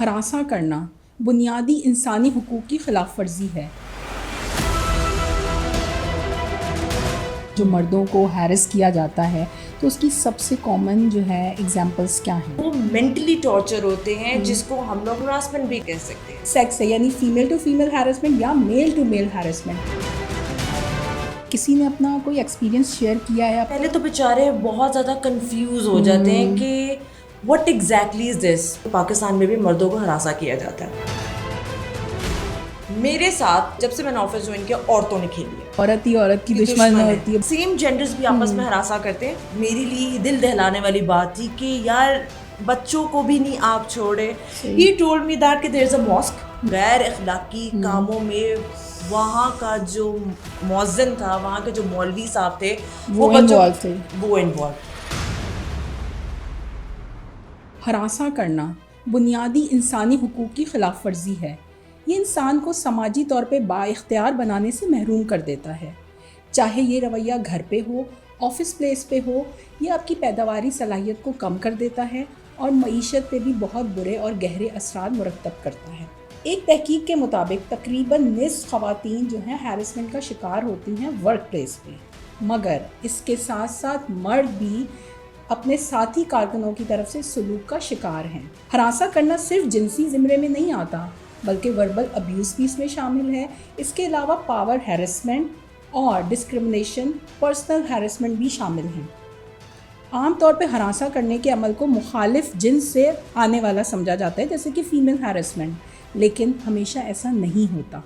ہراساں کرنا بنیادی انسانی حقوق کی خلاف ورزی ہے. جو مردوں کو ہیرس کیا جاتا ہے تو اس کی سب سے کامن جو ہے ایگزامپلس کیا ہیں؟ وہ مینٹلی ٹارچر ہوتے ہیں جس کو ہم لوگ ہراسمنٹ بھی کہہ سکتے ہیں. سیکس ہے یعنی فیمیل ٹو فیمیل ہیرسمنٹ یا میل ٹو میل ہیرسمنٹ. کسی نے اپنا کوئی ایکسپیرینس شیئر کیا ہے؟ پہلے تو بیچارے بہت زیادہ کنفیوز ہو جاتے ہیں کہ واٹ ایگزیکٹلی از دس. پاکستان میں بھی مردوں کو ہراساں کیا جاتا ہے. میرے ساتھ جب سے میں نے آفس جوائن کیا عورتوں نے کھیلی ہے. عورت ہی عورت کی دشمن ہوتی ہے. سیم جینڈرز بھی آپس میں ہراساں کرتے ہیں. میرے لیے دل دہلانے والی بات تھی کہ یار بچوں کو بھی نہیں آپ چھوڑے. He told me that کہ there is a mosque. غیر اخلاقی کاموں میں وہاں کا جو مؤذن تھا, وہاں کے جو مولوی صاحب تھے وہ انوالو. ہراساں کرنا بنیادی انسانی حقوق کی خلاف ورزی ہے. یہ انسان کو سماجی طور پہ با اختیار بنانے سے محروم کر دیتا ہے. چاہے یہ رویہ گھر پہ ہو, آفس پلیس پہ ہو, یہ آپ کی پیداواری صلاحیت کو کم کر دیتا ہے اور معیشت پہ بھی بہت برے اور گہرے اثرات مرتب کرتا ہے. ایک تحقیق کے مطابق تقریباً نصف خواتین جو ہیں ہیرسمنٹ کا شکار ہوتی ہیں ورک پلیس پہ, مگر اس کے ساتھ ساتھ مرد بھی اپنے ساتھی کارکنوں کی طرف سے سلوک کا شکار ہیں. ہراساں کرنا صرف جنسی زمرے میں نہیں آتا بلکہ وربل ابیوز بھی اس میں شامل ہے. اس کے علاوہ پاور ہیرسمنٹ اور ڈسکرمنیشن, پرسنل ہیرسمنٹ بھی شامل ہیں. عام طور پہ ہراساں کرنے کے عمل کو مخالف جنس سے آنے والا سمجھا جاتا ہے جیسے کہ فیمیل ہیرسمنٹ, لیکن ہمیشہ ایسا نہیں ہوتا.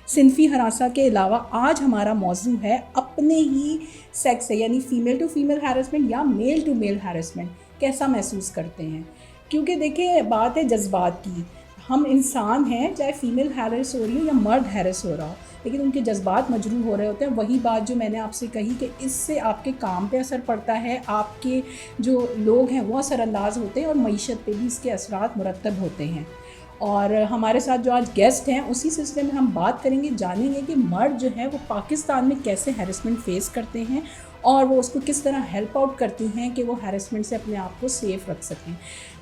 صنفی ہراساں کے علاوہ آج ہمارا موضوع ہے اپنے ہی سیکس ہے یعنی فیمیل ٹو فیمیل ہیرسمنٹ یا میل ٹو میل ہیرسمنٹ کیسا محسوس کرتے ہیں. کیونکہ دیکھیں بات ہے جذبات کی. ہم انسان ہیں, چاہے فیمیل ہیرس ہو رہی ہو یا مرد ہیرس ہو رہا ہو, لیکن ان کے جذبات مجروح ہو رہے ہوتے ہیں. وہی بات جو میں نے آپ سے کہی کہ اس سے آپ کے کام پہ اثر پڑتا ہے, آپ کے جو لوگ ہیں وہ اثر انداز ہوتے ہیں اور معیشت پہ بھی اس کے اثرات مرتب ہوتے ہیں. اور ہمارے ساتھ جو آج گیسٹ ہیں اسی سلسلے میں ہم بات کریں گے, جانیں گے کہ مرد جو ہے وہ پاکستان میں کیسے ہیرسمنٹ فیس کرتے ہیں اور وہ اس کو کس طرح ہیلپ آؤٹ کرتی ہیں کہ وہ ہیرسمنٹ سے اپنے آپ کو سیف رکھ سکیں.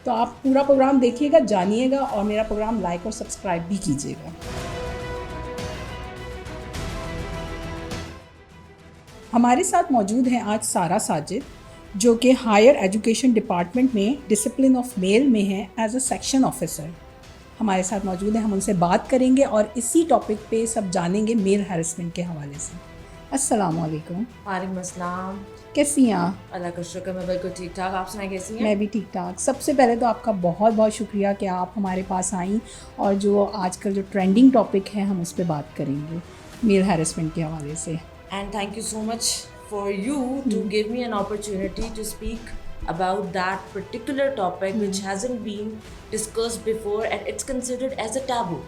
تو آپ پورا پروگرام دیکھیے گا, جانیے گا اور میرا پروگرام لائک اور سبسکرائب بھی کیجیے گا. ہمارے ساتھ موجود ہیں آج سارہ ساجد جو کہ ہائر ایجوکیشن ڈپارٹمنٹ میں ڈسپلن آف میل میں ہیں ایز اے سیکشن آفیسر. ہمارے ساتھ موجود ہیں, ہم ان سے بات کریں گے اور اسی ٹاپک پہ سب جانیں گے میل ہیرسمنٹ کے حوالے سے. السلام علیکم. وعلیکم السلام. کیسی ہیں آپ؟ اللہ کا شکر, میں بالکل ٹھیک ٹھاک. آپ سنائیں کیسی ہیں؟ میں بھی ٹھیک ٹھاک. سب سے پہلے تو آپ کا بہت بہت شکریہ کہ آپ ہمارے پاس آئیں اور جو آج کل جو ٹرینڈنگ ٹاپک ہے ہم اس پہ بات کریں گے میل ہیرسمنٹ کے حوالے سے. And thank you so much for you to give me an opportunity to speak about that particular topic which hasn't been discussed before and it's considered as a taboo.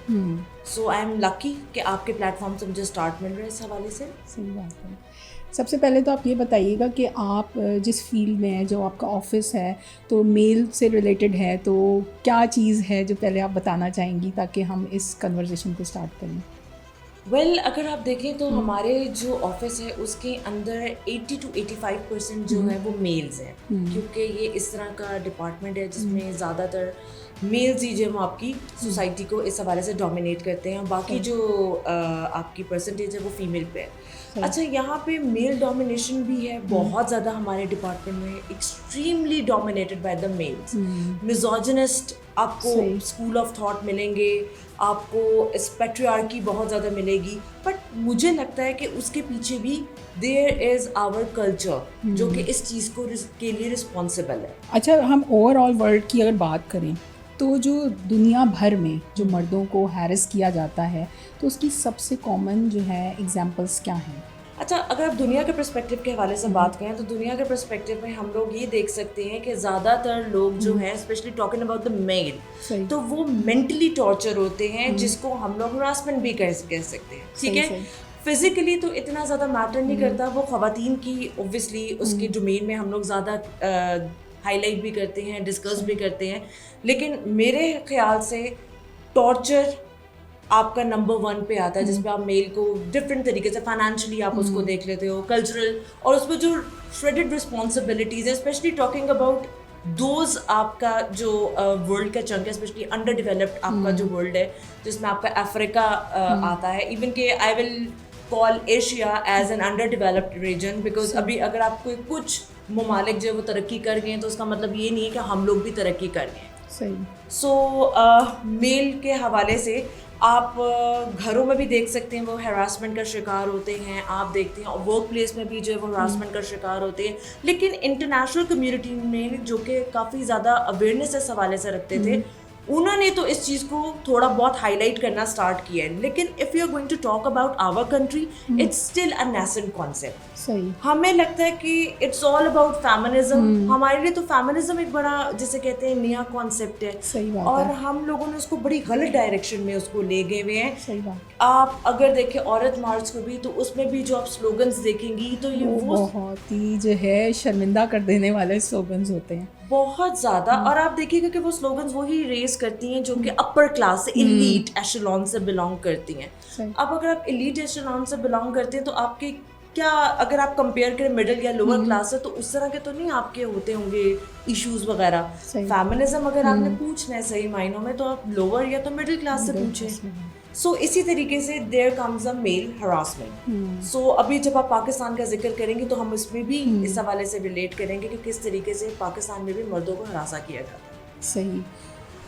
So I am lucky کہ آپ کے plate form سے مجھے start مل رہا ہے اس حوالے سے. صحیح بات ہے. سب سے پہلے تو آپ یہ بتائیے گا کہ آپ جس فیلڈ میں ہیں, جو آپ کا آفس ہے تو میل سے ریلیٹڈ ہے, تو کیا چیز ہے جو پہلے آپ بتانا چاہیں گی تاکہ ہم اس کنورزیشن کو اسٹارٹ کریں. ویل اگر آپ دیکھیں تو ہمارے جو آفس ہے اس کے اندر 80 to 85% جو ہے وہ میلز ہیں, کیونکہ یہ اس طرح کا ڈپارٹمنٹ ہے جس میں زیادہ تر میلز ہی جو ہم آپ کی سوسائٹی کو اس حوالے سے ڈومینیٹ کرتے ہیں, باقی جو آپ کی پرسنٹیج ہے وہ فیمیل پہ ہے. اچھا, یہاں پہ میل ڈومینیشن بھی ہے بہت زیادہ ہمارے ڈپارٹمنٹ میں, extremely dominated by the males. Misogynist آپ کو اسکول آف تھاٹ ملیں گے, آپ کو اس پیٹریارکی بہت زیادہ ملے گی, بٹ مجھے لگتا ہے کہ اس کے پیچھے بھی دیر از آور کلچر جو کہ اس چیز کو کے لیے رسپانسبل ہے. اچھا, ہم اوور آل ورلڈ کی اگر بات کریں تو جو دنیا بھر میں جو مردوں کو ہیرس کیا جاتا ہے تو اس کی سب سے کامن جو ہے ایگزامپلس کیا ہیں؟ اچھا, اگر آپ دنیا کے پرسپیکٹو کے حوالے سے بات کریں تو دنیا کے پرسپیکٹو میں ہم لوگ یہ دیکھ سکتے ہیں کہ زیادہ تر لوگ جو ہیں اسپیشلی ٹاکنگ اباؤٹ دا میل, تو وہ مینٹلی ٹارچر ہوتے ہیں جس کو ہم لوگ ہراسمنٹ بھی کہہ سکتے ہیں. ٹھیک ہے, فزیکلی تو اتنا زیادہ میٹر نہیں کرتا, وہ خواتین کی اوبویسلی اس کی ڈومین میں ہم لوگ زیادہ ہائی لائٹ بھی کرتے ہیں, ڈسکس بھی کرتے ہیں, لیکن میرے خیال سے ٹارچر آپ کا نمبر 1 پہ آتا ہے جس پہ آپ میل کو ڈفرینٹ طریقے سے فائنینشلی آپ اس کو دیکھ لیتے ہو, کلچرل, اور اس پہ جو شریڈڈ رسپانسبلٹیز ہے, اسپیشلی ٹاکنگ اباؤٹ دوز آپ کا جو ورلڈ کا چنک ہے اسپیشلی انڈر ڈیولپڈ آپ کا جو ورلڈ ہے جس میں آپ کا افریقہ آتا ہے, ایون کہ I will call Asia as an underdeveloped region, because ابھی اگر آپ کو کچھ ممالک جو ہے وہ ترقی کر گئے ہیں تو اس کا مطلب یہ نہیں ہے کہ ہم لوگ بھی ترقی کر گئے ہیں. صحیح. سو میل کے حوالے سے آپ گھروں میں بھی دیکھ سکتے ہیں وہ ہراسمنٹ کا شکار ہوتے ہیں, آپ دیکھتے ہیں ورک پلیس میں بھی جو ہے وہ ہراسمنٹ کا شکار ہوتے ہیں. لیکن انٹرنیشنل کمیونٹی میں جو کہ کافی زیادہ اویئرنیس اس حوالے سے رکھتے تھے, انہوں نے تو اس چیز کو تھوڑا بہت ہائی لائٹ کرنا اسٹارٹ کیا ہے. لیکن if you are going to talk about our country, it's still a nascent concept. ہمیں لگتا ہے کہ اٹس آل اباؤٹ فیمنزم. ہمارے لیے تو فیمنزم ایک بڑا جسے کہتے ہیں نیا کانسیپٹ ہے, اور ہم لوگوں نے اس کو بڑی غلط ڈائریکشن میں اس کو لے گئے ہوئے ہیں. آپ اگر دیکھیں عورت مارچ کو بھی, تو اس میں بھی جو آپ سلوگنز دیکھیں گی تو یہ بہت ہی جو ہے شرمندہ کر دینے والے سلوگنز ہوتے ہیں بہت زیادہ. اور آپ دیکھیے گا کہ وہ سلوگنز وہی ریز کرتی ہیں جو کہ اپر کلاس سے ایلیٹ ایشلون سے بلانگ کرتی ہیں. اب اگر آپ ایلیٹ ایشلون سے بلانگ کرتے ہیں تو آپ کے کیا, اگر آپ کمپیئر کریں مڈل یا لوور کلاس سے, تو اس طرح کے تو نہیں آپ کے ہوتے ہوں گے ایشوز وغیرہ. فیمنزم اگر آپ نے پوچھنا ہے صحیح معنوں میں, تو آپ لوور یا تو مڈل کلاس سے پوچھیں. سو اسی طریقے سے there comes a mile harassment. سو ابھی جب آپ پاکستان کا ذکر کریں گے تو ہم اس میں بھی اس حوالے سے ریلیٹ کریں گے کہ کس طریقے سے پاکستان میں بھی مردوں کو ہراساں کیا جاتا ہے. صحیح.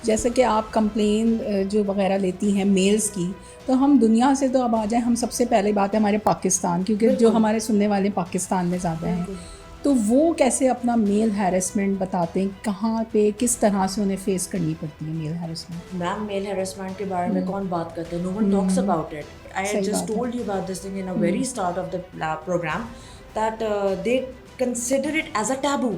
جیسے کہ آپ کمپلین جو وغیرہ لیتی ہیں میلز کی, تو ہم دنیا سے تو اب آ جائیں, ہم سب سے پہلے بات ہے ہمارے پاکستان, کیونکہ جو ہمارے سننے والے پاکستان میں زیادہ ہیں, تو وہ کیسے اپنا میل ہیرسمنٹ بتاتے ہیں, کہاں پہ کس طرح سے انہیں فیس کرنی پڑتی ہے میل ہیرسمنٹ؟ میم میل ہیرسمنٹ کے بارے میں کون بات کرتا ہے؟ No one talks about it. I just told you about this thing in a very start of the program that they consider it as a taboo.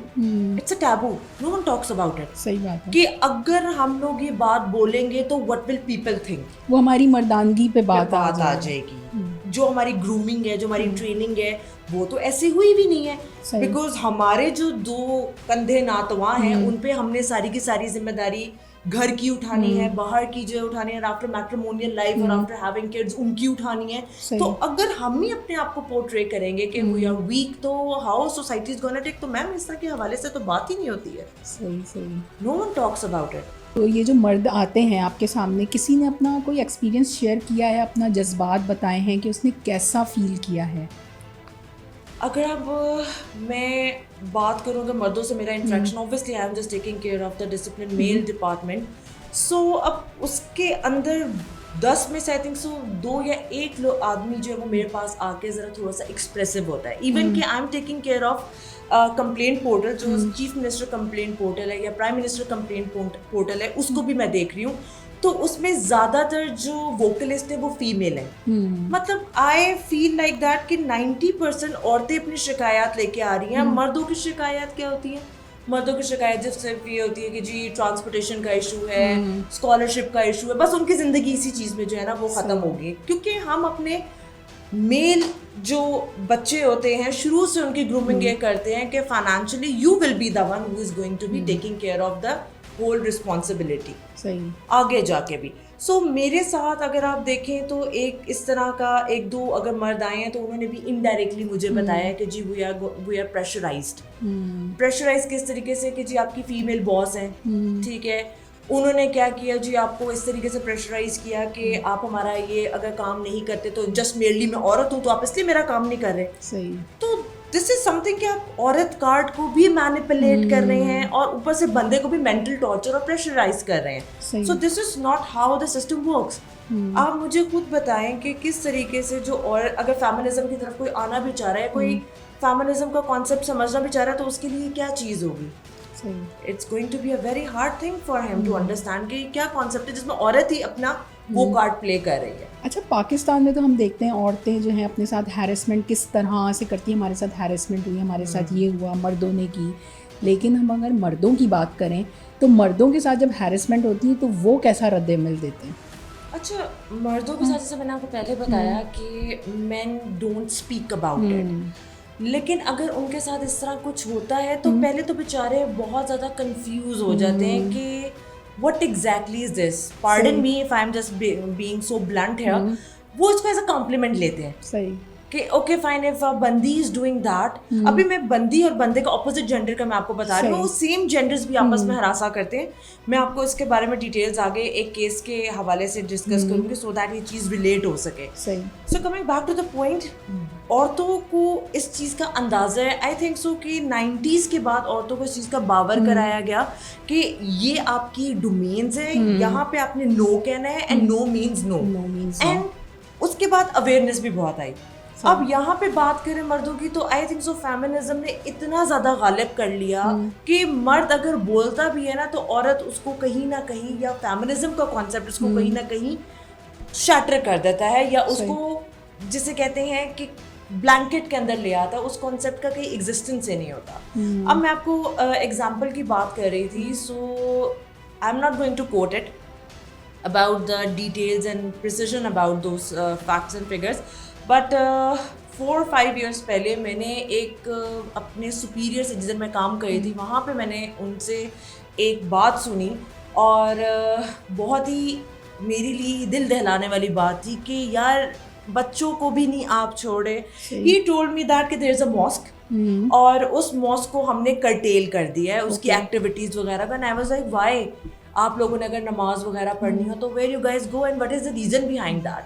It's a taboo. No one talks about it. صحیح بات ہے کہ اگر ہم لوگ یہ بات بولیں گے تو what will people think, وہ ہماری مردانگی پہ بات آ جائے گی. جو ہماری گرومنگ ہے, جو ہماری ٹریننگ ہے, وہ تو ایسی ہوئی بھی نہیں ہے, بیکاز ہمارے جو دو کندھے ناتواں ہیں ان پہ ہم نے ساری کی ساری ذمہ داری گھر کی اٹھانی ہے, باہر کی جو اٹھانی ہے, آفٹر میٹریمونیل لائف اور آفٹر ہیونگ کڈز ان کی اٹھانی ہے. تو اگر ہم ہی اپنے آپ کو پورٹری کریں گے کہ وی آر ویک, تو ہاؤ سوسائٹی از گونا ٹیک. تو میم اس طرح کے حوالے سے تو بات ہی نہیں ہوتی ہے. صحیح. نو ون ٹاکس اباؤٹ اٹ. تو یہ جو مرد آتے ہیں آپ کے سامنے, کسی نے اپنا کوئی ایکسپیرینس شیئر کیا ہے, اپنا جذبات بتائے ہیں کہ اس نے کیسا فیل کیا ہے؟ اگر اب میں بات کروں کہ مردوں سے میرا interaction, obviously I am just taking care of the discipline male department. So اب اس کے اندر 10 میں سے آئی تھنک سو 2 یا 1 آدمی جو ہے وہ میرے پاس آ کے ذرا تھوڑا سا ایکسپریسو ہوتا ہے. ایون کہ I am taking care of complaint portal, جو چیف منسٹر کمپلینٹ پورٹل ہے یا پرائم منسٹر کمپلینٹ پورٹل ہے, اس کو بھی میں دیکھ رہی ہوں. تو اس میں زیادہ تر جو ووکلسٹ ہیں وہ فیمیل ہیں. مطلب آئی فیل لائک دیٹ کہ 90% عورتیں اپنی شکایات لے کے آ رہی ہیں. مردوں کی شکایات کیا ہوتی ہیں؟ مردوں کی شکایت جب صرف یہ ہوتی ہے کہ جی ٹرانسپورٹیشن کا ایشو ہے, اسکالرشپ کا ایشو ہے, بس ان کی زندگی اسی چیز میں جو ہے نا وہ ختم ہو گئی. کیونکہ ہم اپنے میل جو بچے ہوتے ہیں شروع سے ان کی گرومنگ یہ کرتے ہیں کہ financially you will be the one who is going to be taking care of the whole responsibility آگے جا کے بھی. سو میرے ساتھ اگر آپ دیکھیں تو ایک اس طرح کا 1-2 اگر مرد آئے ہیں تو انہوں نے بھی انڈائریکٹلی مجھے بتایا کہ جی وی آر پریشرائزڈ. پریشرائز کس طریقے سے کہ جی آپ کی فیمیل باس ہیں, ٹھیک ہے, انہوں نے کیا کیا جی آپ کو اس طریقے سے پریشرائز کیا کہ آپ ہمارا یہ اگر کام نہیں کرتے تو جسٹ میرلی میں عورت ہوں تو آپ اس لیے میرا کام نہیں کر رہے. تو دس از سم تھنگ کہ آپ عورت کارڈ کو بھی مینیپولیٹ کر رہے ہیں اور اوپر سے بندے کو بھی مینٹل ٹارچر اور پریشرائز کر رہے ہیں. So this is not how the system works. آپ مجھے خود بتائیں کہ کس طریقے سے جو عورت اگر فیمنزم کی طرف کوئی آنا بھی چاہ رہا ہے, کوئی فیمنزم کا کانسیپٹ سمجھنا بھی چاہ رہا ہے, تو اس کے لیے کیا چیز ہوگی؟ It's going to be a very hard thing for him to understand کہ کیا کانسیپٹ ہے جس میں عورت ہی اپنا وہ کارڈ پلے کر رہی ہے. اچھا, پاکستان میں تو ہم دیکھتے ہیں عورتیں جو ہیں اپنے ساتھ ہیرسمنٹ کس طرح سے کرتی ہیں, ہمارے ساتھ ہیرسمنٹ ہوئی, ہمارے ساتھ یہ ہوا, مردوں نے کی. لیکن ہم اگر مردوں کی بات کریں تو مردوں کے ساتھ جب ہیرسمنٹ ہوتی ہے تو وہ کیسا رد عمل دیتے ہیں؟ اچھا, مردوں کے ساتھ جیسے میں نے آپ کو پہلے بتایا کہ مین ڈونٹ اسپیک اباؤٹ اٹ, لیکن اگر ان کے ساتھ اس طرح کچھ ہوتا ہے تو پہلے تو بیچارے بہت زیادہ کنفیوز ہو جاتے ہیں کہ what exactly is this, pardon me if I'm just being so blunt here. وہ اس کو ایز اے کمپلیمنٹ لیتے ہیں. صحیح کہ اوکے فائن اف بندی از ڈوئنگ دیٹ. ابھی میں بندی اور بندے کا اپوزٹ جینڈر کا میں آپ کو بتا رہی ہوں, وہ سیم جینڈرز بھی آپس میں ہراساں کرتے ہیں. میں آپ کو اس کے بارے میں ڈیٹیلز آگے ایک کیس کے حوالے سے ڈسکس کروں گی سو دیٹ یہ چیز ریلیٹ ہو سکے. So coming back to the point, عورتوں کو اس چیز کا اندازہ ہے آئی تھنک سو کہ 90s کے بعد عورتوں کو اس چیز کا باور کرایا گیا کہ یہ آپ کی ڈومینز ہیں, یہاں پہ آپ نے نو کہنا ہے and no means no. And اس کے بعد اویئرنیس بھی بہت آئی. اب یہاں پہ بات کریں مردوں کی تو آئی تھنک سو فیمنزم نے اتنا زیادہ غالب کر لیا کہ مرد اگر بولتا بھی ہے نا تو عورت اس کو کہیں نہ کہیں, یا فیمنزم کا کانسیپٹ اس کو کہیں نہ کہیں شیٹر کر دیتا ہے, یا اس کو جسے کہتے ہیں کہ بلینکٹ کے اندر لے آتا ہے, اس کانسیپٹ کا کہیں ایگزسٹنس ہی نہیں ہوتا. اب میں آپ کو ایگزامپل کی بات کر رہی تھی, so I am not going to quote it about the details and precision about those facts and figures, but 4 or 5 years پہلے میں نے ایک اپنے سپیریئر سے جدھر میں کام کری تھی وہاں پہ میں نے ان سے ایک بات سنی, اور بہت ہی میرے لیے دل دہلانے والی بات تھی کہ یار بچوں کو بھی نہیں آپ چھوڑے. He told me that کہ there is a mosque, اور اس ماسک کو ہم نے کرٹیل کر دیا ہے اس کی ایکٹیویٹیز وغیرہ کا. And I was like why, آپ لوگوں نے اگر نماز وغیرہ پڑھنی ہو تو where you guys go and what is the reason behind that.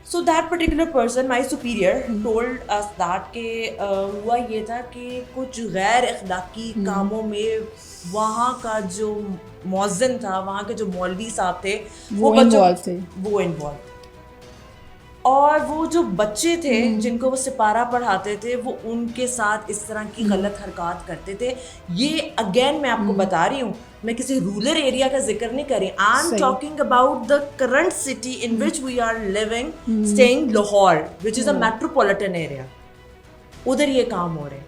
So that particular person, my superior, told us that کہ ہوا یہ تھا کہ کچھ غیر اخلاقی کاموں میں وہاں کا جو مؤذن تھا, وہاں کے جو مولوی صاحب تھے وہ انوالو, اور وہ جو بچے تھے جن کو وہ سپارہ پڑھاتے تھے وہ ان کے ساتھ اس طرح کی غلط حرکات کرتے تھے. یہ اگین میں آپ کو بتا رہی ہوں, میں کسی رورل ایریا کا ذکر نہیں کر رہی, I am talking about the current city in which we are living, staying Lahore وچ از اے میٹروپولیٹن ایریا. ادھر یہ کام ہو رہے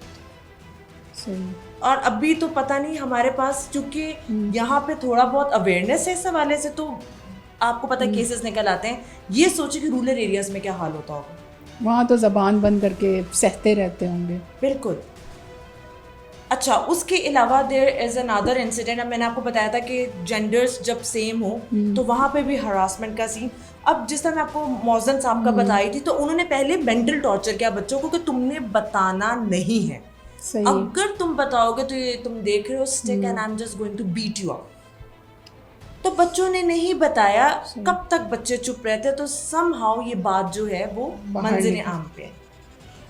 ہیں, اور ابھی تو پتہ نہیں ہمارے پاس, چونکہ یہاں پہ تھوڑا بہت اویئرنیس ہے اس حوالے سے, تو آپ کو پتہ کیسز نکل آتے ہیں. یہ سوچے کہ رورل ایریاز میں کیا حال ہوتا ہوگا, وہاں تو زبان بند کر کے سہتے رہتے ہوں گے. بالکل. اچھا, اس کے علاوہ دیر از another incident. اب میں نے آپ کو بتایا تھا کہ جینڈرز جب سیم ہوں تو وہاں پہ بھی ہراسمنٹ کا سین. اب جس طرح میں آپ کو مؤذن صاحب کا بتائی تھی, تو انہوں نے پہلے مینٹل ٹارچر کیا بچوں کو کہ تم نے بتانا نہیں ہے, اگر تم بتاؤ گے تو یہ تم دیکھ رہے ہو stick and I am just going to beat you up. تو بچوں نے نہیں بتایا, کب تک بچے چپ رہتے, تو سم ہاؤ یہ بات جو ہے وہ منظر عام پہ.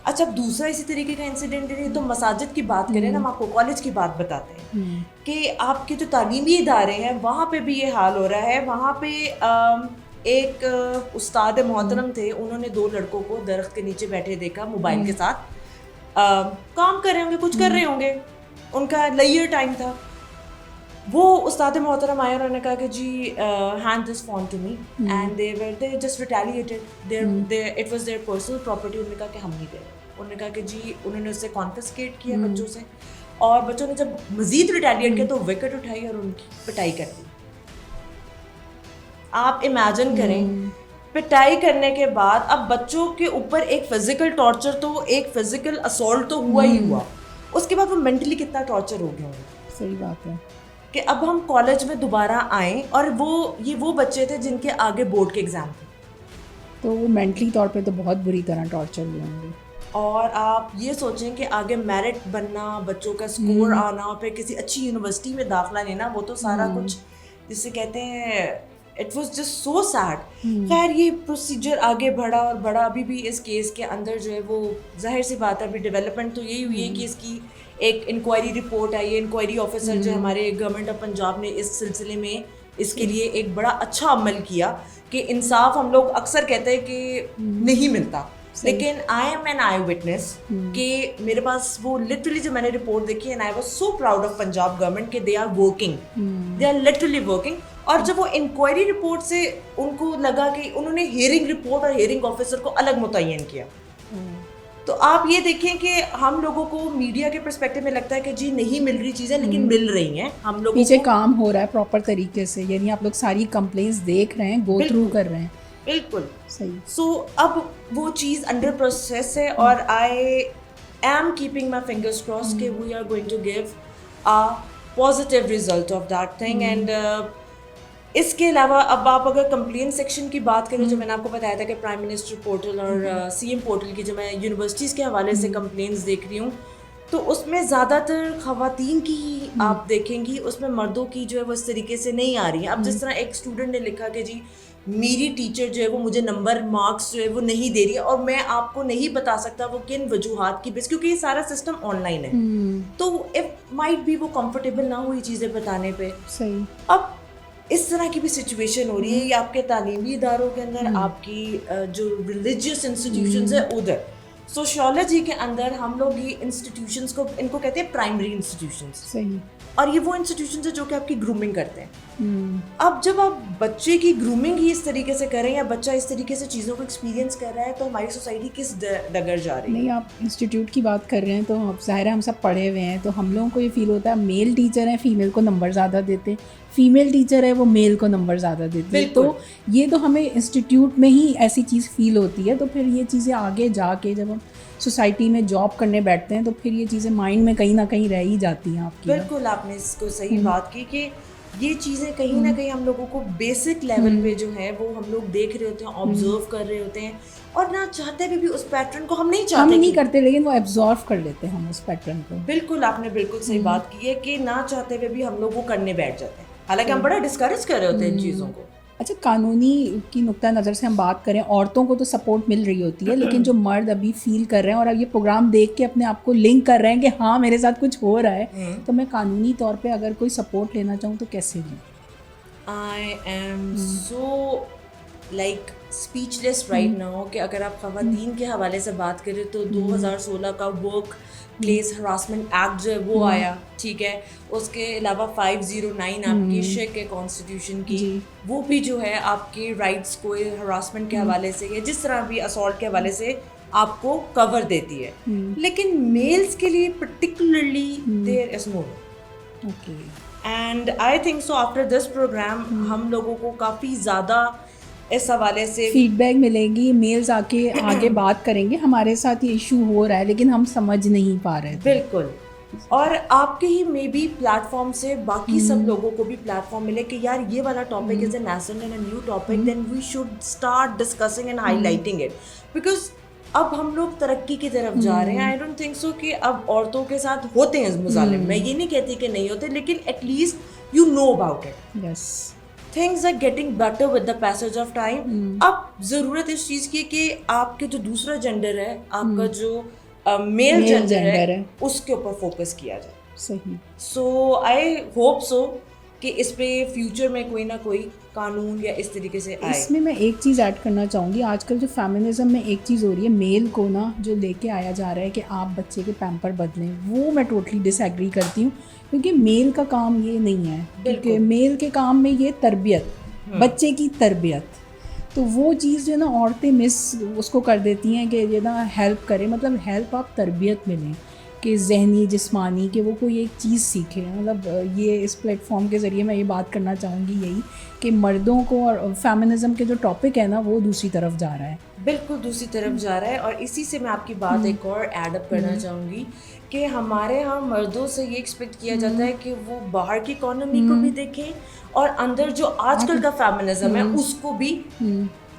اچھا, دوسرا اسی طریقے کا انسیڈنٹ ہے, تو مساجد کی بات کریں نا, ہم آپ کو کالج کی بات بتاتے ہیں کہ آپ کے جو تعلیمی ادارے ہیں وہاں پہ بھی یہ حال ہو رہا ہے. وہاں پہ ایک استاد محترم تھے, انہوں نے 2 لڑکوں کو درخت کے نیچے بیٹھے دیکھا, موبائل کے ساتھ کام کر رہے ہوں گے, کچھ کر رہے ہوں گے, ان کا لیئر ٹائم تھا. وہ استاد محترم آئے اور انہوں نے کہا کہ جی hand this phone to me, and they just retaliated, it was their personal property. انہوں نے کہا کہ ہم نہیں دے رہے. انہوں نے کہا کہ جی انہوں نے اس سے کانفسکیٹ کیا بچوں سے, اور بچوں نے جب مزید ریٹیلیٹ کیا تو وکٹ اٹھائی اور ان کی پٹائی کر دی. آپ امیجن کریں, پٹائی کرنے کے بعد اب بچوں کے اوپر ایک فزیکل ٹارچر, تو ایک فزیکل اسالٹ تو ہوا ہی ہوا, اس کے بعد وہ مینٹلی کتنا ٹارچر ہو گیا ہوگا. صحیح بات ہے کہ اب ہم کالج میں دوبارہ آئیں, اور وہ بچے تھے جن کے آگے بورڈ کے ایگزام تھے, تو وہ مینٹلی طور پہ تو بہت بری طرح ٹارچر ہوئے ہوں گے. اور آپ یہ سوچیں کہ آگے میرٹ بننا, بچوں کا اسکور آنا, اور پھر کسی اچھی یونیورسٹی میں داخلہ لینا, وہ تو سارا کچھ جسے کہتے ہیں it was just so said. خیر, یہ پروسیجر آگے بڑھا اور بڑھا. ابھی بھی اس کیس کے اندر جو ہے وہ ظاہر سی بات ہے ابھی ڈیولپمنٹ تو یہی ہوئی ہے کہ اس کی ایک انکوائری رپورٹ آئی ہے. انکوائری آفیسر جو ہمارے گورنمنٹ آف پنجاب نے اس سلسلے میں اس کے لیے ایک بڑا اچھا عمل کیا کہ انصاف ہم لوگ اکثر کہتے ہیں کہ نہیں ملتا, لیکن I am an eyewitness کہ میرے پاس وہ لٹرلی جو میں نے رپورٹ دیکھی, and I was so proud of Punjab government کہ they are working, they are literally working. اور جب وہ انکوائری رپورٹ سے ان کو لگا کہ انہوں نے ہیئرنگ رپورٹ اور ہیئرنگ آفیسر کو الگ متعین کیا, تو آپ یہ دیکھیں کہ ہم لوگوں کو میڈیا کے پرسپیکٹو میں لگتا ہے کہ جی نہیں مل رہی چیزیں, لیکن مل رہی ہیں. ہم لوگ پیچھے کام ہو رہا ہے پراپر طریقے سے, یعنی آپ لوگ ساری کمپلینٹس دیکھ رہے ہیں, گو تھرو کر رہے ہیں. بالکل صحیح. سو اب وہ چیز انڈر پروسیس ہے, اور I am keeping my fingers cross کہ we are going to give a positive result of that thing. And اس کے علاوہ اب آپ اگر کمپلین سیکشن کی بات کریں، جو میں نے آپ کو بتایا تھا کہ پرائم منسٹر پورٹل اور سی ایم پورٹل کی جو میں یونیورسٹیز کے حوالے سے کمپلینس دیکھ رہی ہوں، تو اس میں زیادہ تر خواتین کی آپ دیکھیں گی، اس میں مردوں کی جو ہے وہ اس طریقے سے نہیں آ رہی ہیں. اب جس طرح ایک اسٹوڈنٹ نے لکھا کہ جی میری ٹیچر جو ہے وہ مجھے نمبر مارکس جو ہے وہ نہیں دے رہی ہے، اور میں آپ کو نہیں بتا سکتا وہ کن وجوہات کی بیس، کیونکہ یہ سارا سسٹم آن لائن ہے، تو مائٹ بھی وہ کمفرٹیبل نہ ہوئی چیزیں بتانے پہ. صحیح. اب اس طرح کی بھی سچویشن ہو رہی ہے، یہ آپ کے تعلیمی اداروں کے اندر، آپ کی جو ریلیجیس انسٹیٹیوشنز ہیں ادھر. سوشیالوجی کے اندر ہم لوگ یہ انسٹیٹیوشنز کو ان کو کہتے ہیں پرائمری انسٹیٹیوشنز. صحیح. اور یہ وہ انسٹیٹیوشنز ہیں جو کہ آپ کی گرومنگ کرتے ہیں. اب جب آپ بچے کی گرومنگ ہی اس طریقے سے کریں یا بچہ اس طریقے سے چیزوں کو ایکسپیرینس کر رہا ہے، تو ہماری سوسائٹی کس ڈگر جا رہی ہے؟ نہیں، آپ انسٹیٹیوٹ کی بات کر رہے ہیں تو اب ظاہر ہے ہم سب پڑھے ہوئے ہیں، تو ہم لوگوں کو یہ فیل ہوتا ہے میل ٹیچر ہیں فیمیل کو نمبر زیادہ دیتے ہیں، فیمیل ٹیچر ہے وہ میل کو نمبر زیادہ دیتی ہے. تو یہ تو ہمیں انسٹیٹیوٹ میں ہی ایسی چیز فیل ہوتی ہے. تو پھر یہ چیزیں آگے جا کے جب ہم سوسائٹی میں جاب کرنے بیٹھتے ہیں تو پھر یہ چیزیں مائنڈ میں کہیں نہ کہیں رہ ہی جاتی ہیں آپ کی. بالکل آپ نے اس کو صحیح بات کی کہ یہ چیزیں کہیں نہ کہیں ہم لوگوں کو بیسک لیول پہ جو ہے وہ ہم لوگ دیکھ رہے ہوتے ہیں، آبزرو کر رہے ہوتے ہیں، اور نہ چاہتے ہوئے بھی اس پیٹرن کو ہم نہیں چاہتے، ہم نہیں کرتے لیکن وہ ایبزارو کر لیتے ہیں ہم اس پیٹرن کو. بالکل آپ نے بالکل صحیح بات کی ہے کہ نہ چاہتے ہوئے بھی ہم لوگ وہ کرنے بیٹھ جاتے ہیں، حالانکہ ہم بڑا ڈسکریج کر رہے ہوتے ہیں ان چیزوں کو. اچھا، قانونی کی نقطہ نظر سے ہم بات کریں، عورتوں کو تو سپورٹ مل رہی ہوتی ہے، لیکن جو مرد ابھی فیل کر رہے ہیں اور اب یہ پروگرام دیکھ کے اپنے آپ کو لنک کر رہے ہیں کہ ہاں میرے ساتھ کچھ ہو رہا ہے، تو میں قانونی طور پہ اگر کوئی سپورٹ لینا چاہوں تو کیسے لوں؟ I am so like speechless right now کہ اگر آپ خواتین کے حوالے سے بات کریں تو 2016 کا ورک پلیس ہراسمنٹ ایکٹ جو ہے وہ آیا، ٹھیک ہے. اس کے علاوہ 509 آپ کی شک ہے کانسٹیٹیوشن کی، وہ بھی جو ہے آپ کے رائٹس کو ہراسمنٹ کے حوالے سے یا جس طرح بھی اسالٹ کے حوالے سے آپ کو کور دیتی ہے. لیکن میلز کے لیے particularly there is no. Okay. And I think so after this programme ہم لوگوں کو کافی زیادہ اس حوالے سے فیڈ بیک ملے گی، میلز آ کے آگے بات کریں گے ہمارے ساتھ یہ ایشو ہو رہا ہے لیکن ہم سمجھ نہیں پا رہے. بالکل. اور آپ کے ہی مے بی پلیٹ فارم سے باقی سب لوگوں کو بھی پلیٹ فارم ملے کہ یار یہ والا topic is a national and a new topic, then we should start discussing and highlighting it, because اب ہم لوگ ترقی کی طرف جا رہے ہیں. آئی ڈونٹ تھنک سو کہ اب عورتوں کے ساتھ ہوتے ہیں مظالم، میں یہ نہیں کہتی کہ نہیں ہوتے، لیکن at least you know about it. Yes. Things are getting better with the passage of time. اب ضرورت اس چیز کی کہ آپ کے جو دوسرا جینڈر ہے، آپ کا جو میل جینڈر ہے، اس کے اوپر فوکس کیا جائے. صحیح. سو آئی ہوپ سو کہ اس پہ فیوچر میں کوئی نہ کوئی قانون یا اس طریقے سے آئے. اس میں ایک چیز ایڈ کرنا چاہوں گی، آج کل جو فیمنزم میں ایک چیز ہو رہی ہے، میل کو نا جو لے کے آیا جا رہا ہے کہ آپ بچے کے پیمپر بدلیں، وہ میں ٹوٹلی ڈس ایگری کرتی ہوں، کیونکہ میل کا کام یہ نہیں ہے. کیونکہ میل کے کام میں یہ تربیت، بچے کی تربیت، تو وہ چیز جو ہے نا عورتیں مس اس کو کر دیتی ہیں کہ یہ نا ہیلپ کرے، مطلب ہیلپ آپ تربیت میں لیں کہ ذہنی جسمانی کہ وہ کوئی ایک چیز سیکھے. مطلب یہ اس پلیٹ فارم کے ذریعے میں یہ بات کرنا چاہوں گی یہی کہ مردوں کو اور فیمنزم کے جو ٹاپک ہے نا وہ دوسری طرف جا رہا ہے. بالکل دوسری طرف جا رہا ہے. اور اسی سے میں آپ کی بات ایک اور ایڈ اپ کرنا چاہوں گی کہ ہمارے ہاں مردوں سے یہ ایکسپیکٹ کیا جاتا ہے کہ وہ باہر کی اکانومی کو بھی دیکھیں اور اندر جو آج کل کا فیمنزم ہے اس کو بھی.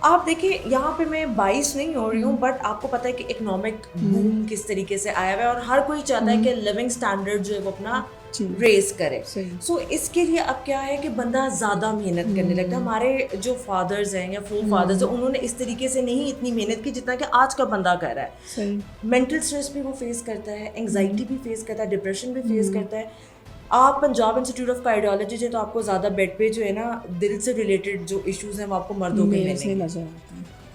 آپ دیکھیں یہاں پہ میں باعث نہیں ہو رہی ہوں، بٹ آپ کو پتہ ہے کہ اکنامک بوم کس طریقے سے آیا ہوا ہے اور ہر کوئی چاہتا ہے کہ لیونگ اسٹینڈرڈ جو ہے وہ اپنا ریز کرے. سو اس کے لیے اب کیا ہے کہ بندہ زیادہ محنت کرنے لگتا ہے. ہمارے جو فادرز ہیں یا فور فادرز ہیں انہوں نے اس طریقے سے نہیں اتنی محنت کی جتنا کہ آج کا بندہ کر رہا ہے. مینٹل اسٹریس بھی وہ فیس کرتا ہے، انگزائٹی بھی فیس کرتا ہے، ڈپریشن بھی فیس کرتا ہے. آپ پنجاب انسٹیٹیوٹ آف کارڈیالوجی جو تو آپ کو زیادہ بیڈ پہ جو ہے نا دل سے ریلیٹڈ جو ایشوز ہیں وہ آپ کو مردوں کے ملیں گے،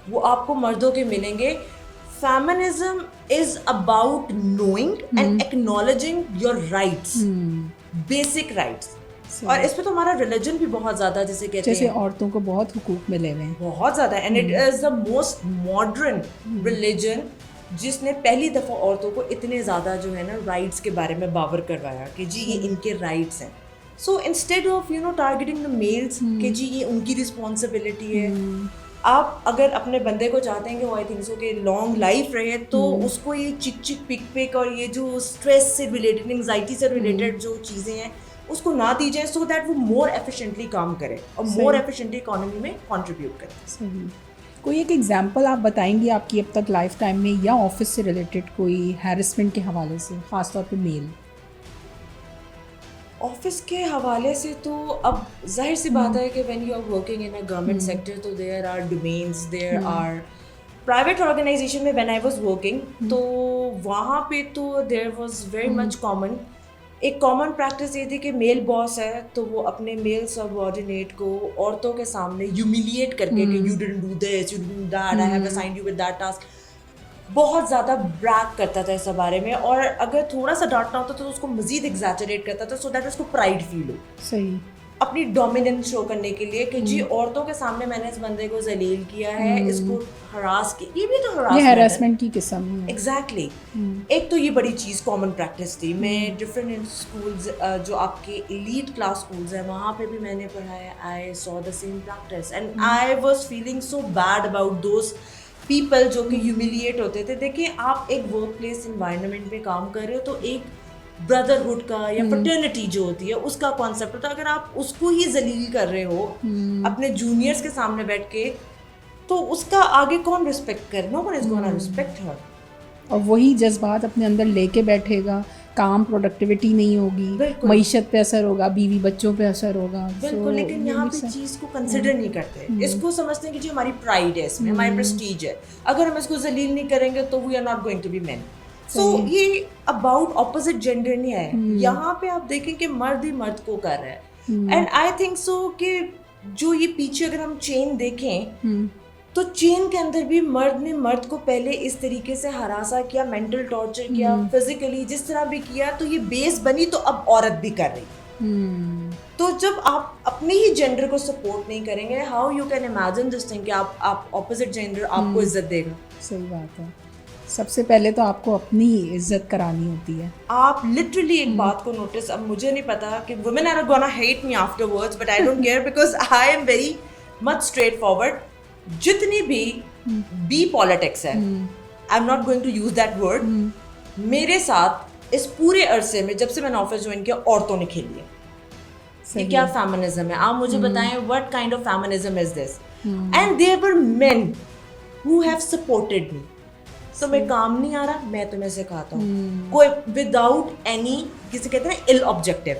وہ آپ کو مردوں کے ملیں گے. Feminism is about knowing and acknowledging your rights, basic rights. اور اس پہ تو ہمارا ریلیجن بھی بہت زیادہ جیسے کہتے ہیں، جیسے عورتوں کو بہت حقوق ملے ہوئے ہیں، بہت زیادہ. And it is the most modern religion جس نے پہلی دفعہ عورتوں کو اتنے زیادہ جو ہے نا رائٹس کے بارے میں باور کروایا کہ جی یہ ان کے رائٹس ہیں. So instead of targeting the males کہ جی یہ ان کی رسپانسبلٹی ہے، آپ اگر اپنے بندے کو چاہتے ہیں کہ وہ آئی تھنک سو کہ لانگ لائف رہے تو اس کو یہ چک چک پک پک اور یہ جو اسٹریس سے ریلیٹڈ، انگزائٹی سے ریلیٹڈ جو چیزیں ہیں اس کو نہ دی جائیں, سو دیٹ وہ مور ایفیشینٹلی کام کرے اور مور ایفیشینٹلی اکانومی میں کنٹریبیوٹ کرے. صحیح. کوئی ایک ایگزامپل آپ بتائیں گے آپ کی اب تک لائف ٹائم میں یا آفس سے ریلیٹڈ کوئی ہیرسمنٹ کے حوالے سے, خاص طور پہ میل؟ آفس کے حوالے سے تو اب ظاہر سی بات ہے کہ when you are working in a government sector تو there are dominance, there are private organization میں وین آئی واز ورکنگ تو وہاں پہ تو there was very much common. ایک کامن پریکٹس یہ تھی کہ میل باس ہے تو وہ اپنے میل سب آرڈینیٹ کو عورتوں کے سامنے ہیومیلیٹ کر کے کہ you didn't do this, you didn't do that, I have assigned you with that task, بہت زیادہ بریک کرتا تھا اس بارے میں, اور اگر تھوڑا سا ڈانٹنا ہوتا تو اس کو مزید ایگزیجریٹ کرتا تھا سو دیٹ اس کو پرائڈ فیل ہو. صحیح. اپنی ڈومیننس شو کرنے کے لیے کہ جی عورتوں کے سامنے میں نے اس بندے کو ذلیل کیا ہے, اس کو ہراس کیا, یہ بھی تو ہراسمنٹ کی قسم ہے. ایگزیکٹلی. ایک تو یہ بڑی چیز کامن پریکٹس تھی. میں ڈفرینٹ اسکولز جو آپ کے ایلیٹ کلاس اسکولز ہیں وہاں پہ بھی میں نے پڑھا ہے. I saw the same practice and I was feeling so bad about those people جو کہ ہیومیلیٹ ہوتے تھے. دیکھیں آپ ایک ورک پلیس انوائرمنٹ میں کام کر رہے ہو تو ایک بردرہڈ کا یا فرٹرنیٹی جو ہوتی ہے اس کا کانسیپٹ ہوتا ہے. اگر آپ اس کو ہی ذلیل کر رہے ہو اپنے جونیئرس کے سامنے بیٹھ کے تو اس کا آگے کون رسپیکٹ کرے؟ نو ون از گونا رسپیکٹ ہر. اور وہی جذبات اپنے اندر لے کے بیٹھے گا, کام پروڈکٹیوٹی نہیں ہوگی, معیشت پہ اثر ہوگا, بیوی بچوں پہ اثر ہوگا. بالکل. لیکن یہاں پہ چیز کو کنسیڈر نہیں کرتے, اس کو سمجھتے ہیں کہ جی ہماری پرائڈ ہے اس میں, ہماری پریسٹیج ہے, اگر ہم اس کو ذلیل نہیں کریں گے تو we are not going to be man. So یہ اباؤٹ اپوزٹ جینڈر نہیں ہے. یہاں پہ آپ دیکھیں کہ مرد ہی مرد کو کر رہا ہے. اینڈ آئی تھنک سو کہ جو یہ پیچھے اگر ہم چین دیکھیں تو چین کے اندر بھی مرد نے مرد کو پہلے اس طریقے سے ہراسا کیا, مینٹل ٹارچر کیا, فزیکلی جس طرح بھی کیا, تو یہ بیس بنی تو اب عورت بھی کر رہی. تو جب آپ اپنے ہی جینڈر کو سپورٹ نہیں کریں گے, how you can imagine this thing کہ آپ اپوزٹ جینڈر آپ کو عزت دے گا. صحیح بات ہے. سب سے پہلے تو آپ کو اپنی عزت کرانی ہوتی ہے. آپ لٹرلی ایک بات کو نوٹس, اب مجھے نہیں پتا کہ women are gonna hate me afterwards but I don't care because I am very much straightforward. جتنی بھی پالیٹکس ہے, I am not going to use that word, میرے ساتھ اس پورے عرصے میں جب سے میں نے آفس جوائن کیا عورتوں نے کھیلی ہے. یہ کیا فیمنزم ہے؟ آپ مجھے بتائیں what kind of feminism is this? And there were men who have supported me. تمہیں کام نہیں آ رہا, میں تمہیں سکھاتا ہوں, کوئی وداؤٹ اینی, کسی کہتے ہیں ال آبجیکٹیو.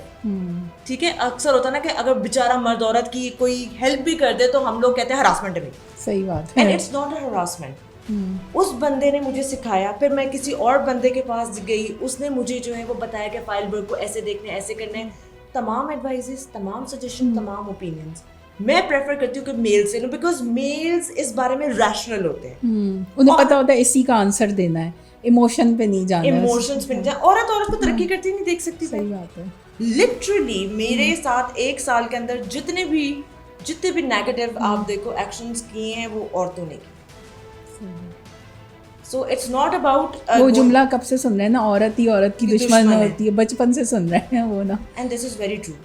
ٹھیک ہے, اکثر ہوتا ہے نا کہ اگر بیچارہ مرد عورت کی کوئی ہیلپ بھی کر دے تو ہم لوگ کہتے ہیں ہراسمنٹ ہے. صحیح بات ہے. And it's not a harassment. اس بندے نے مجھے سکھایا, پھر میں کسی اور بندے کے پاس گئی, اس نے مجھے جو ہے وہ بتایا کہ فائل ورک کو ایسے دیکھنا ہے, ایسے کرنا ہے. تمام ایڈوائزز, تمام سجیشن, تمام اوپینینس میں پریفر کرتی ہوں کہ میل سے لوں, بیکاز میلز اس بارے میں ریشنل ہوتے ہیں. انہیں پتا ہوتا ہے اسی کا آنسر دینا ہے, ایموشن پہ نہیں جانا, ایموشنز پہ نہیں جانا. عورت کو ترقی کرتی نہیں دیکھ سکتی. صحیح بات ہے. لٹرلی میرے ساتھ ایک سال کے اندر جتنے بھی نیگیٹو آپ دیکھو ایکشنز کیے ہیں وہ عورتوں نے کی. سو اٹس ناٹ اباؤٹ, وہ جملہ کب سے سن رہے ہیں نا, عورت ہی عورت کی دشمن ہوتی ہے, بچپن سے سن رہے ہیں وہ نا. And this is very true,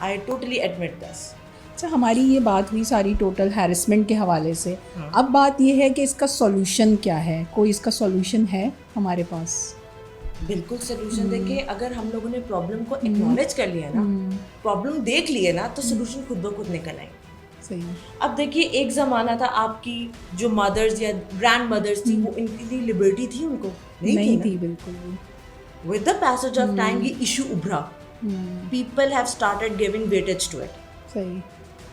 I totally admit this. اچھا, ہماری یہ بات ہوئی ساری ٹوٹل ہیرسمنٹ کے حوالے سے. اب بات یہ ہے کہ اس کا سولوشن کیا ہے, کوئی اس کا سولوشن ہے ہمارے پاس؟ بالکل سولوشن. دیکھیں اگر ہم لوگوں نے پرابلم کو اکنالج کر لیا نا, پرابلم دیکھ لیے نا, تو سولوشن خود بخود نکل آئیں. صحیح. اب دیکھیے ایک زمانہ تھا آپ کی جو مدرز یا گرینڈ مدرز تھی, وہ ان کے لیے لبرٹی تھی, ان کو نہیں تھی بالکل. With the passage of time یہ ایشو ابھرا, people have started giving weightage to it. صحیح.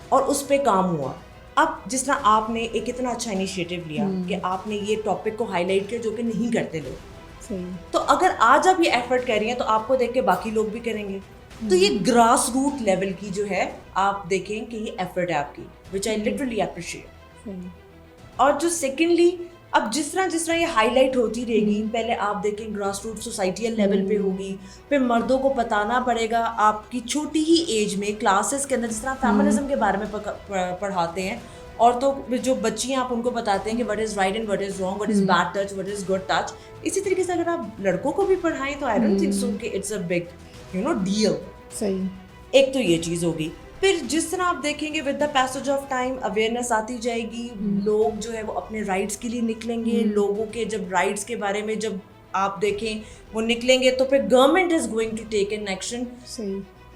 اور اس پہ کام ہوا. اب جس طرح آپ نے ایک اتنا اچھا انیشیٹو لیا کہ آپ نے یہ ٹاپک کو ہائی لائٹ کیا جو کہ نہیں کرتے لوگ, تو اگر آج آپ یہ ایفرٹ کر رہی ہیں تو آپ کو دیکھ کے باقی لوگ بھی کریں گے. تو یہ گراس روٹ لیول کی جو ہے آپ دیکھیں کہ یہ ایفرٹ ہے آپ کی, وچ آئی لٹرلی اپریشیٹ. اور جو سیکنڈلی اب جس طرح یہ ہائی لائٹ ہوتی رہے گی, پہلے آپ دیکھیں گراس روٹ سوسائٹیل لیول پہ ہوگی, پھر مردوں کو بتانا پڑے گا آپ کی چھوٹی ہی ایج میں کلاسز کے اندر, جس طرح فیمنزم کے بارے میں پڑھاتے ہیں عورتوں جو بچی ہیں آپ ان کو بتاتے ہیں کہ what is right and what is wrong, what is bad touch, what is good touch. اسی طریقے سے اگر آپ لڑکوں کو بھی پڑھائیں تو آئی ڈونٹ تھنک سو کہ اٹس اے بگ ڈیل. صحیح. ایک تو یہ چیز ہوگی. پھر جس طرح آپ دیکھیں گے with the passage of time awareness آتی جائے گی, لوگ جو ہے وہ اپنے رائٹس کے لیے نکلیں گے. لوگوں کے جب رائٹس کے بارے میں جب آپ دیکھیں وہ نکلیں گے تو پھر government is going to take an action. صحیح.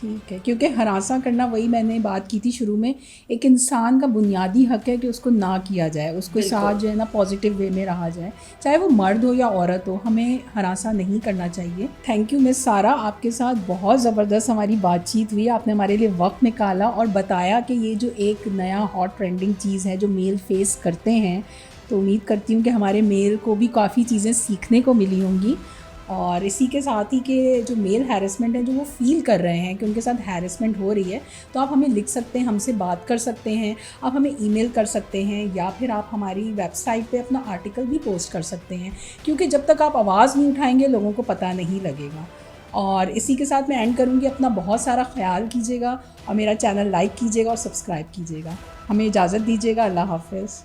ٹھیک ہے، کیونکہ ہراساں کرنا وہی میں نے بات کی تھی شروع میں، ایک انسان کا بنیادی حق ہے کہ اس کو نہ کیا جائے، اس کو ساتھ جو ہے نا پازیٹیو وے میں رہا جائے، چاہے وہ مرد ہو یا عورت ہو، ہمیں ہراساں نہیں کرنا چاہیے. تھینک یو مس سارہ، آپ کے ساتھ بہت زبردست ہماری بات چیت ہوئی، آپ نے ہمارے لیے وقت نکالا اور بتایا کہ یہ جو ایک نیا ہاٹ ٹرینڈنگ چیز ہے جو میل فیس کرتے ہیں، تو امید کرتی ہوں کہ ہمارے میل کو بھی کافی چیزیں سیکھنے کو ملی ہوں گی. اور اسی کے ساتھ ہی کہ جو میل ہیرسمنٹ ہے جو وہ فیل کر رہے ہیں کہ ان کے ساتھ ہیرسمنٹ ہو رہی ہے، تو آپ ہمیں لکھ سکتے ہیں، ہم سے بات کر سکتے ہیں، آپ ہمیں ای میل کر سکتے ہیں، یا پھر آپ ہماری ویب سائٹ پہ اپنا آرٹیکل بھی پوسٹ کر سکتے ہیں، کیونکہ جب تک آپ آواز نہیں اٹھائیں گے لوگوں کو پتہ نہیں لگے گا. اور اسی کے ساتھ میں اینڈ کروں گی، اپنا بہت سارا خیال کیجیے گا اور میرا چینل لائک کیجیے گا اور سبسکرائب کیجیے گا. ہمیں اجازت دیجیے گا. اللہ حافظ.